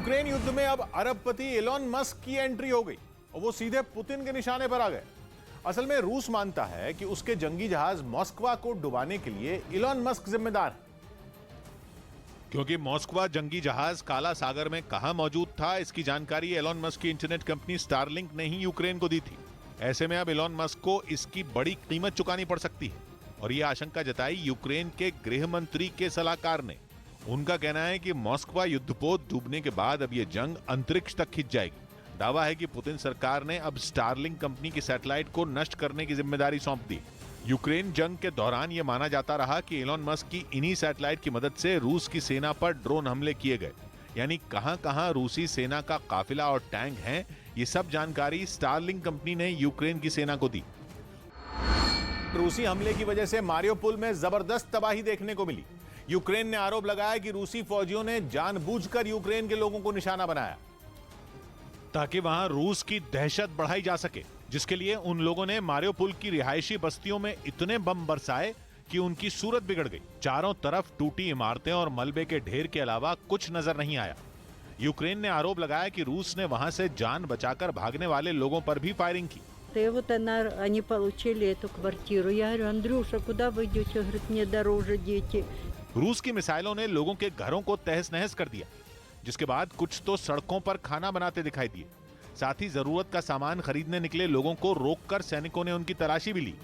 Ukraine युद्ध में अब अरबपति एलोन मस्क की एंट्री हो गई और वो सीधे पुतिन के निशाने पर आ गए। असल में रूस मानता है कि उसके जंगी जहाज मॉस्कवा को डुबाने के लिए एलोन मस्क जिम्मेदार है, क्योंकि मॉस्कवा जंगी जहाज काला सागर में कहां मौजूद था, इसकी जानकारी एलोन मस्क की इंटरनेट कंपनी स्टारलिंक ने ही यूक्रेन को दी थी। ऐसे में अब एलोन मस्क को इसकी बड़ी कीमत चुकानी पड़ सकती है और यह आशंका जताई यूक्रेन के गृह मंत्री के सलाहकार ने। उनका कहना है कि मॉस्कवा युद्धपोत डूबने के बाद अब यह जंग अंतरिक्ष तक खिंच जाएगी। दावा है कि पुतिन सरकार ने अब स्टारलिंक कंपनी की सैटेलाइट को नष्ट करने की जिम्मेदारी सौंप दी। यूक्रेन जंग के दौरान यह माना जाता रहा कि एलोन मस्क की इन्हीं सैटेलाइट की मदद से रूस की सेना पर ड्रोन हमले किए गए, यानी कहां-कहां रूसी सेना का काफिला और टैंक हैं, ये सब जानकारी स्टारलिंक कंपनी ने यूक्रेन की सेना को दी। रूसी हमले की वजह से मारियोपोल में जबरदस्त तबाही देखने को मिली। यूक्रेन ने आरोप लगाया कि रूसी फौजियों ने जानबूझकर यूक्रेन के लोगों को निशाना बनाया ताकि वहां रूस की दहशत बढ़ाई जा सके, जिसके लिए उन लोगों ने मारियोपोल की रिहायशी बस्तियों में इतने बम बरसाए कि उनकी सूरत बिगड़ गई। चारों तरफ टूटी इमारतें और मलबे के ढेर के अलावा कुछ नजर नहीं आया। यूक्रेन ने आरोप लगाया कि रूस ने वहां से जान बचाकर भागने वाले लोगों पर भी फायरिंग की। Вот они получили эту квартиру. Я говорю, Андрюша, куда вы идете? Говорит, мне дороже дети. रूस की मिसाइलों ने लोगों के घरों को तहस नहस कर दिया, जिसके बाद कुछ तो सड़कों पर खाना बनाते दिखाई दिए। साथ ही जरूरत का सामान खरीदने निकले लोगों को रोककर सैनिकों ने उनकी तलाशी भी ली।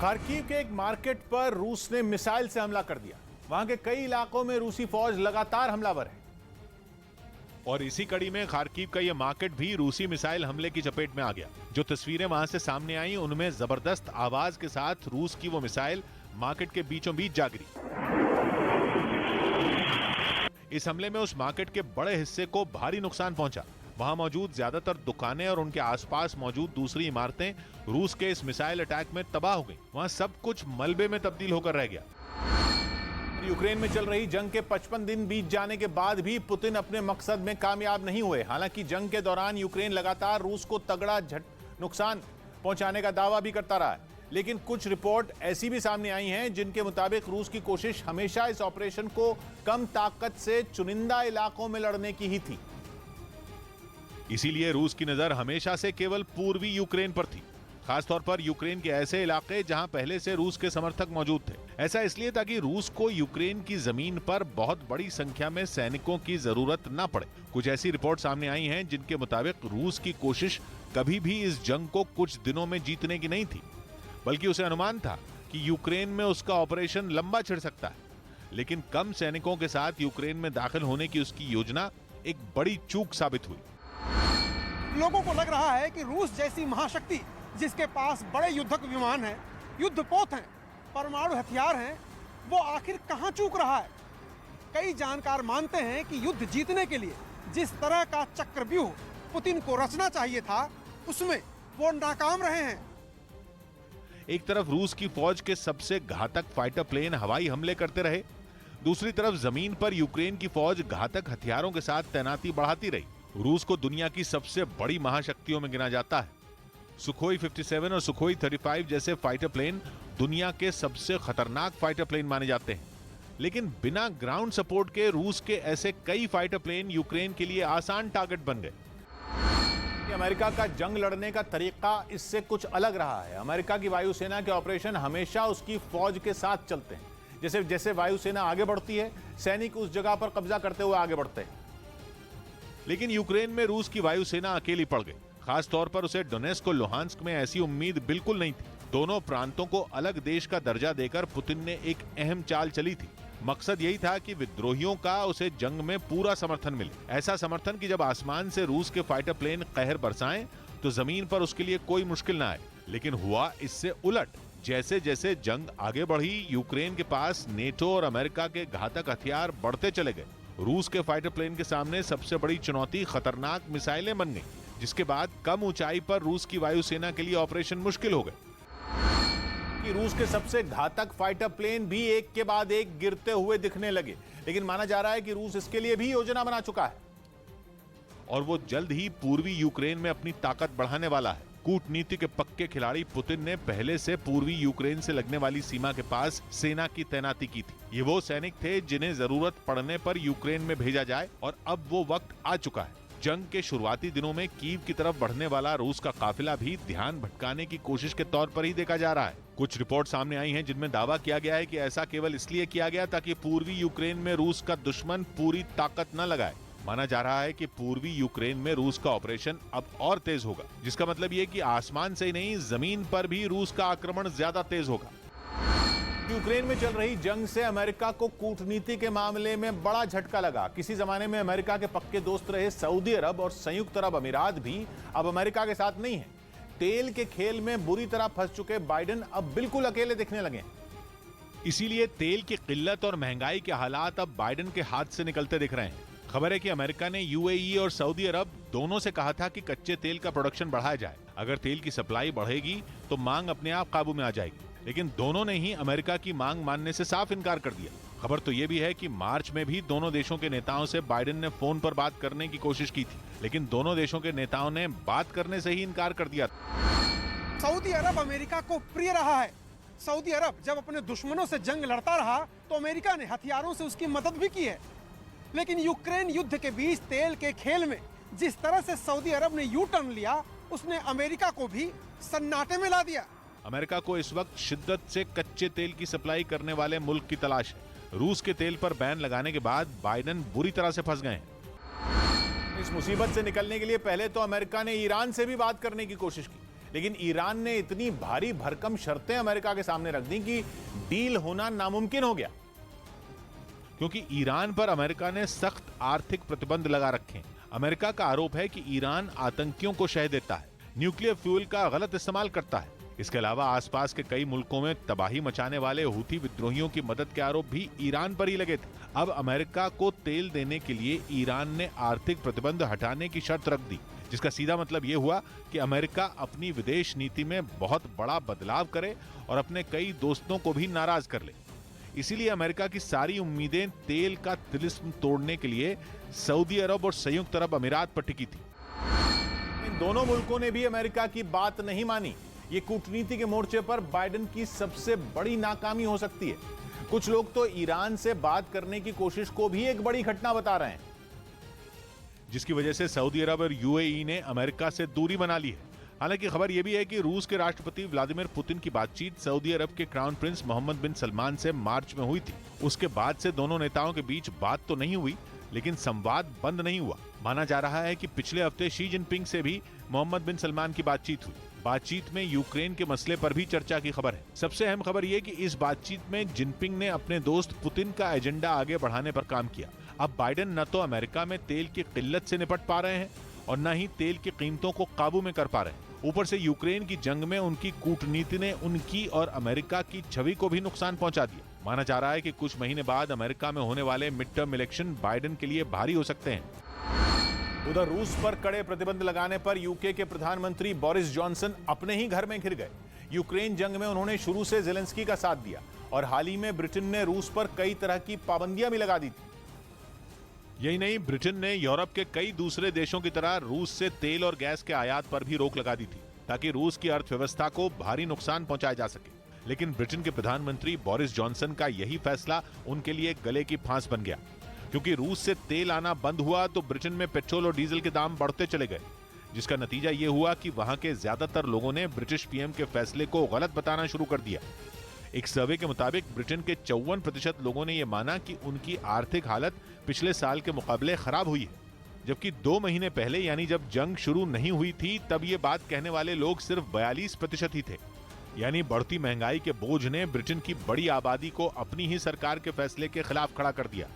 खार्किव के एक मार्केट पर रूस ने मिसाइल से हमला कर दिया। वहां के कई इलाकों में रूसी फौज लगातार हमलावर है और इसी कड़ी में खार्किव का यह मार्केट भी रूसी मिसाइल हमले की चपेट में आ गया। जो तस्वीरें वहां से सामने आई उनमें जबरदस्त आवाज के साथ रूस की वो मिसाइल मार्केट के बीचों बीच जा गिरी। इस हमले में उस मार्केट के बड़े हिस्से को भारी नुकसान पहुंचा। वहां मौजूद ज्यादातर दुकानें और उनके आसपास मौजूद दूसरी इमारतें रूस के इस मिसाइल अटैक में तबाह हो गई। वहां सब कुछ मलबे में तब्दील होकर रह गया। यूक्रेन में चल रही जंग के 55 दिन बीत जाने के बाद भी पुतिन अपने मकसद में कामयाब नहीं हुए। हालांकि जंग के दौरान यूक्रेन लगातार रूस को तगड़ा नुकसान पहुंचाने का दावा भी करता रहा है, लेकिन कुछ रिपोर्ट ऐसी भी सामने आई हैं जिनके मुताबिक रूस की कोशिश हमेशा इस ऑपरेशन को कम ताकत से चुनिंदा इलाकों में लड़ने की ही थी। इसीलिए रूस की नजर हमेशा से केवल पूर्वी यूक्रेन पर थी, खासतौर पर यूक्रेन के ऐसे इलाके जहां पहले से रूस के समर्थक मौजूद थे। ऐसा इसलिए ताकि रूस को यूक्रेन की जमीन पर बहुत बड़ी संख्या में सैनिकों की जरूरत न पड़े। कुछ ऐसी रिपोर्ट सामने आई हैं जिनके मुताबिक रूस की कोशिश कभी भी इस जंग को कुछ दिनों में जीतने की नहीं थी, बल्कि उसे अनुमान था कि यूक्रेन में उसका ऑपरेशन लंबा छिड़ सकता है। लेकिन कम सैनिकों के साथ यूक्रेन में दाखिल होने की उसकी योजना एक बड़ी चूक साबित हुई। लोगों को लग रहा है कि रूस जैसी महाशक्ति जिसके पास बड़े युद्धक विमान हैं, युद्धपोत हैं, परमाणु हथियार हैं, वो आखिर कहां चूक रहा है। कई जानकार मानते हैं कि युद्ध जीतने के लिए जिस तरह का चक्रव्यूह पुतिन को रचना चाहिए था, उसमें वो नाकाम रहे हैं। एक तरफ रूस की फौज के सबसे घातक फाइटर प्लेन हवाई हमले करते रहे, दूसरी तरफ जमीन पर यूक्रेन की फौज घातक हथियारों के साथ तैनाती बढ़ाती रही। रूस को दुनिया की सबसे बड़ी महाशक्तियों में गिना जाता है। सुखोई 57 और सुखोई 35 जैसे फाइटर प्लेन दुनिया के सबसे खतरनाक फाइटर प्लेन माने जाते हैं, लेकिन बिना ग्राउंड सपोर्ट के रूस के ऐसे कई फाइटर प्लेन यूक्रेन के लिए आसान टारगेट बन गए। अमेरिका का जंग लड़ने का तरीका इससे कुछ अलग रहा है। अमेरिका की वायुसेना के ऑपरेशन हमेशा उसकी फौज के साथ चलते हैं। जैसे जैसे वायुसेना आगे बढ़ती है, सैनिक उस जगह पर कब्जा करते हुए आगे बढ़ते हैं। लेकिन यूक्रेन में रूस की वायुसेना अकेली पड़ गई। खास तौर पर उसे डोनेस्क और लुहांस्क में ऐसी उम्मीद बिल्कुल नहीं थी। दोनों प्रांतों को अलग देश का दर्जा देकर पुतिन ने एक अहम चाल चली थी। मकसद यही था कि विद्रोहियों का उसे जंग में पूरा समर्थन मिले। ऐसा समर्थन कि जब आसमान से रूस के फाइटर प्लेन कहर बरसाएं तो जमीन पर उसके लिए कोई मुश्किल ना आए। लेकिन हुआ इससे उलट। जैसे जैसे जंग आगे बढ़ी, यूक्रेन के पास नेटो और अमेरिका के घातक हथियार बढ़ते चले गए। रूस के फाइटर प्लेन के सामने सबसे बड़ी चुनौती खतरनाक मिसाइलें बन गई, जिसके बाद कम ऊंचाई पर रूस की वायुसेना के लिए ऑपरेशन मुश्किल हो गए। कि रूस के सबसे घातक फाइटर प्लेन भी एक के बाद एक गिरते हुए दिखने लगे, लेकिन माना जा रहा है कि रूस इसके लिए भी योजना बना चुका है और वो जल्द ही पूर्वी यूक्रेन में अपनी ताकत बढ़ाने वाला है। कूटनीति के पक्के खिलाड़ी पुतिन ने पहले से पूर्वी यूक्रेन से लगने वाली सीमा के पास सेना की तैनाती की थी। ये वो सैनिक थे जिन्हें जरूरत पड़ने पर यूक्रेन में भेजा जाए और अब वो वक्त आ चुका है। जंग के शुरुआती दिनों में कीव की तरफ बढ़ने वाला रूस का काफिला भी ध्यान भटकाने की कोशिश के तौर पर ही देखा जा रहा है। कुछ रिपोर्ट सामने आई हैं जिनमें दावा किया गया है कि ऐसा केवल इसलिए किया गया ताकि पूर्वी यूक्रेन में रूस का दुश्मन पूरी ताकत न लगाए। माना जा रहा है कि पूर्वी यूक्रेन में रूस का ऑपरेशन अब और तेज होगा, जिसका मतलब ये कि आसमान से ही नहीं जमीन पर भी रूस का आक्रमण ज्यादा तेज होगा। यूक्रेन में चल रही जंग से अमेरिका को कूटनीति के मामले में बड़ा झटका लगा। किसी जमाने में अमेरिका के पक्के दोस्त रहे सऊदी अरब और संयुक्त अरब अमीरात भी अब अमेरिका के साथ नहीं है। तेल के खेल में बुरी तरह फंस चुके बाइडेन अब बिल्कुल अकेले दिखने लगे। इसीलिए तेल की किल्लत और महंगाई के हालात अब बाइडेन के हाथ से निकलते दिख रहे हैं। खबर है कि अमेरिका ने यूएई और सऊदी अरब दोनों से कहा था कि कच्चे तेल का प्रोडक्शन बढ़ाया जाए। अगर तेल की सप्लाई बढ़ेगी तो मांग अपने आप काबू में आ जाएगी, लेकिन दोनों ने ही अमेरिका की मांग मानने से साफ इनकार कर दिया। खबर तो ये भी है कि मार्च में भी दोनों देशों के नेताओं से बाइडेन ने फोन पर बात करने की कोशिश की थी, लेकिन दोनों देशों के नेताओं ने बात करने से ही इनकार कर दिया। सऊदी अरब अमेरिका को प्रिय रहा है। सऊदी अरब जब अपने दुश्मनों से जंग लड़ता रहा तो अमेरिका ने हथियारों से उसकी मदद भी की है। लेकिन यूक्रेन युद्ध के बीच तेल के खेल में जिस तरह से सऊदी अरब ने यू टर्न लिया, उसने अमेरिका को भी सन्नाटे में ला दिया। अमेरिका को इस वक्त शिद्दत से कच्चे तेल की सप्लाई करने वाले मुल्क की तलाश है। रूस के तेल पर बैन लगाने के बाद बाइडेन बुरी तरह से फंस गए हैं। इस मुसीबत से निकलने के लिए पहले तो अमेरिका ने ईरान से भी बात करने की कोशिश की, लेकिन ईरान ने इतनी भारी भरकम शर्तें अमेरिका के सामने रख दी कि डील होना नामुमकिन हो गया। क्योंकि ईरान पर अमेरिका ने सख्त आर्थिक प्रतिबंध लगा रखे हैं। अमेरिका का आरोप है कि ईरान आतंकियों को शह देता है, न्यूक्लियर फ्यूल का गलत इस्तेमाल करता है। इसके अलावा आसपास के कई मुल्कों में तबाही मचाने वाले हूथी विद्रोहियों की मदद के आरोप भी ईरान पर ही लगे थे। अब अमेरिका को तेल देने के लिए ईरान ने आर्थिक प्रतिबंध हटाने की शर्त रख दी, जिसका सीधा मतलब ये हुआ कि अमेरिका अपनी विदेश नीति में बहुत बड़ा बदलाव करे और अपने कई दोस्तों को भी नाराज कर ले। इसीलिए अमेरिका की सारी उम्मीदें तेल का तिलिस्म तोड़ने के लिए सऊदी अरब और संयुक्त अरब अमीरात पर टिकी थी। इन दोनों मुल्कों ने भी अमेरिका की बात नहीं मानी। ये कूटनीति के मोर्चे पर बाइडेन की सबसे बड़ी नाकामी हो सकती है। कुछ लोग तो ईरान से बात करने की कोशिश को भी एक बड़ी घटना बता रहे हैं, जिसकी वजह से सऊदी अरब और यूएई ने अमेरिका से दूरी बना ली है। हालांकि खबर यह भी है कि रूस के राष्ट्रपति व्लादिमीर पुतिन की बातचीत सऊदी अरब के क्राउन प्रिंस मोहम्मद बिन सलमान से मार्च में हुई थी। उसके बाद से दोनों नेताओं के बीच बात तो नहीं हुई, लेकिन संवाद बंद नहीं हुआ। माना जा रहा है कि पिछले हफ्ते शी जिनपिंग से भी मोहम्मद बिन सलमान की बातचीत हुई। बातचीत में यूक्रेन के मसले पर भी चर्चा की खबर है। सबसे अहम खबर यह कि इस बातचीत में जिनपिंग ने अपने दोस्त पुतिन का एजेंडा आगे बढ़ाने पर काम किया। अब बाइडेन न तो अमेरिका में तेल की किल्लत से निपट पा रहे हैं और न ही तेल की कीमतों को काबू में कर पा रहे हैं। ऊपर से यूक्रेन की जंग में उनकी कूटनीति ने उनकी और अमेरिका की छवि को भी नुकसान पहुंचा दिया। माना जा रहा है कि कुछ महीने बाद अमेरिका में होने वाले मिड टर्म इलेक्शन बाइडेन के लिए भारी हो सकते हैं। उधर रूस पर कड़े प्रतिबंध लगाने पर यूके के प्रधानमंत्री बोरिस जॉनसन अपने ही घर में घिर गए। यूक्रेन जंग में उन्होंने शुरू से ज़ेलेंस्की का साथ दिया और हाल ही में ब्रिटेन ने रूस पर कई तरह की पाबंदियां भी लगा दी थी। यही नहीं, ब्रिटेन ने यूरोप के कई दूसरे देशों की तरह रूस से तेल और गैस के आयात पर भी रोक लगा दी थी, ताकि रूस की अर्थव्यवस्था को भारी नुकसान पहुंचाया जा सके। लेकिन ब्रिटेन के प्रधानमंत्री बोरिस जॉनसन का यही फैसला उनके लिए गले की फांस बन गया, क्योंकि रूस से तेल आना बंद हुआ तो ब्रिटेन में पेट्रोल और डीजल के दाम बढ़ते चले गए, जिसका नतीजा ये हुआ कि वहां के ज्यादातर लोगों ने ब्रिटिश पीएम के फैसले को गलत बताना शुरू कर दिया। एक सर्वे के मुताबिक ब्रिटेन के 54% लोगों ने यह माना कि उनकी आर्थिक हालत पिछले साल के मुकाबले खराब हुई है, जबकि 2 महीने पहले यानी जब जंग शुरू नहीं हुई थी तब ये बात कहने वाले लोग सिर्फ 42% ही थे। यानी बढ़ती महंगाई के बोझ ने ब्रिटेन की बड़ी आबादी को अपनी ही सरकार के फैसले के खिलाफ खड़ा कर दिया।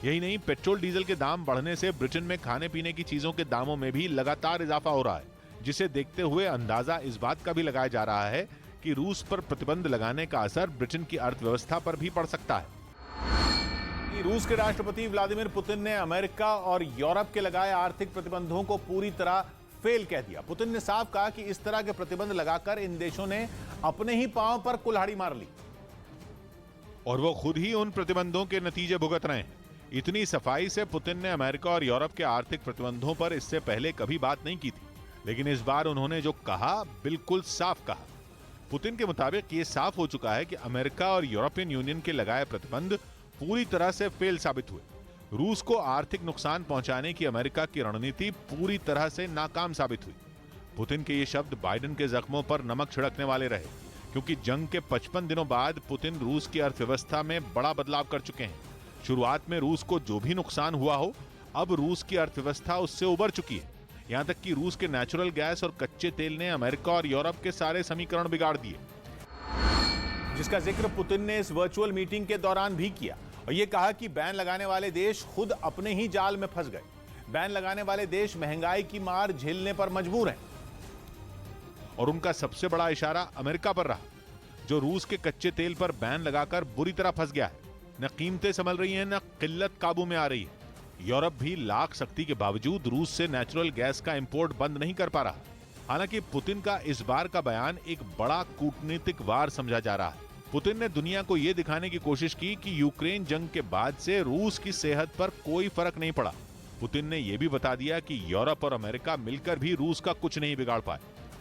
यही नहीं, पेट्रोल डीजल के दाम बढ़ने से ब्रिटेन में खाने पीने की चीजों के दामों में भी लगातार इजाफा हो रहा है, जिसे देखते हुए अंदाजा इस बात का भी लगाया जा रहा है कि रूस पर प्रतिबंध लगाने का असर ब्रिटेन की अर्थव्यवस्था पर भी पड़ सकता है। रूस के राष्ट्रपति व्लादिमीर पुतिन ने अमेरिका और यूरोप के लगाए आर्थिक प्रतिबंधों को पूरी तरह फेल कह दिया। पुतिन ने साफ कहा कि इस तरह के प्रतिबंध लगाकर इन देशों ने अपने ही पांव पर कुल्हाड़ी मार ली और वो खुद ही उन प्रतिबंधों के नतीजे भुगत रहे हैं। इतनी सफाई से पुतिन ने अमेरिका और यूरोप के आर्थिक प्रतिबंधों पर इससे पहले कभी बात नहीं की थी। लेकिन इस बार उन्होंने जो कहा बिल्कुल साफ कहा। पुतिन के मुताबिक ये साफ हो चुका है कि अमेरिका और यूरोपियन यूनियन के लगाए प्रतिबंध पूरी तरह से फेल साबित हुए। रूस को आर्थिक नुकसान पहुंचाने की अमेरिका की रणनीति पूरी तरह से नाकाम साबित हुई। पुतिन के ये शब्द बाइडेन के जख्मों पर नमक छिड़कने वाले रहे, क्योंकि जंग के 55 दिनों बाद पुतिन रूस की अर्थव्यवस्था में बड़ा बदलाव कर चुके हैं। शुरुआत में रूस को जो भी नुकसान हुआ हो, अब रूस की अर्थव्यवस्था उससे उबर चुकी है। यहां तक कि रूस के नेचुरल गैस और कच्चे तेल ने अमेरिका और यूरोप के सारे समीकरण बिगाड़ दिए, जिसका जिक्र पुतिन ने इस वर्चुअल मीटिंग के दौरान भी किया और यह कहा कि बैन लगाने वाले देश खुद अपने ही जाल में फंस गए। बैन लगाने वाले देश महंगाई की मार झेलने पर मजबूर हैं। और उनका सबसे बड़ा इशारा अमेरिका पर रहा, जो रूस के कच्चे तेल पर बैन लगाकर बुरी तरह फंस गया है। न कीमतें संभल रही हैं, न किल्लत काबू में आ रही है। यूरोप भी लाख शक्ति के बावजूद रूस से नेचुरल गैस का इंपोर्ट बंद नहीं कर पा रहा। हालांकि पुतिन का इस बार का बयान एक बड़ा कूटनीतिक वार समझा जा रहा है। पुतिन ने दुनिया को यह दिखाने की कोशिश की कि यूक्रेन जंग के बाद से रूस की सेहत पर कोई फर्क नहीं पड़ा। पुतिन ने यह भी बता दिया कि यूरोप और अमेरिका मिलकर भी रूस का कुछ नहीं बिगाड़ पाए।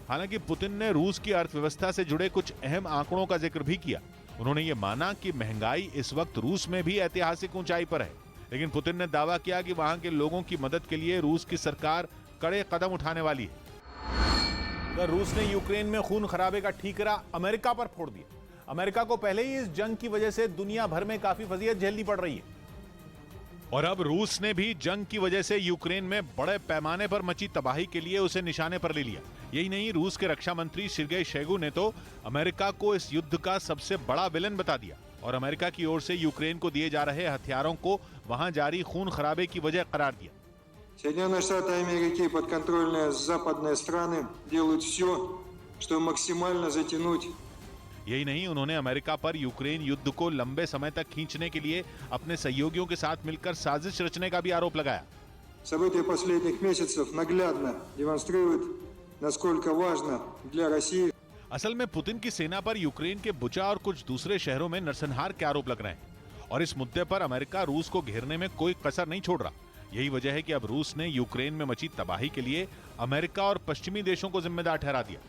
हालांकि पुतिन ने रूस की अर्थव्यवस्था से जुड़े कुछ अहम आंकड़ों का जिक्र भी किया। उन्होंने ये माना कि महंगाई इस वक्त रूस में भी ऐतिहासिक ऊंचाई पर है, लेकिन पुतिन ने दावा किया कि वहां के लोगों की मदद के लिए रूस की सरकार कड़े कदम उठाने वाली है। रूस ने यूक्रेन में खून खराबे का ठीकरा अमेरिका पर फोड़ दिया। अमेरिका को पहले ही इस जंग की वजह से दुनिया भर में काफी फजीयत झेलनी पड़ रही है, और अब रूस ने भी जंग की वजह से यूक्रेन में बड़े पैमाने पर मची तबाही के लिए उसे निशाने पर ले लिया। यही नहीं, रूस के रक्षा मंत्री सर्गेई शोइगु ने तो अमेरिका को इस युद्ध का सबसे बड़ा विलन बता दिया और अमेरिका की ओर से यूक्रेन को दिए जा रहे हथियारों को वहां जारी खून खराबे की वजह करार दिया। Соединенные Штаты Америки и подконтрольные западные страны делают все, чтобы максимально затянуть. यही नहीं, उन्होंने अमेरिका पर यूक्रेन युद्ध को लंबे समय तक खींचने के लिए अपने सहयोगियों के साथ मिलकर साजिश रचने का भी आरोप लगाया। События последних месяцев наглядно демонстрируют, насколько важно для России. असल में पुतिन की सेना पर यूक्रेन के बुचा और कुछ दूसरे शहरों में नरसंहार के आरोप लग रहे हैं और इस मुद्दे पर अमेरिका रूस को घेरने में कोई कसर नहीं छोड़ रहा। यही वजह है कि अब रूस ने यूक्रेन में मची तबाही के लिए अमेरिका और पश्चिमी देशों को जिम्मेदार ठहरा दिया।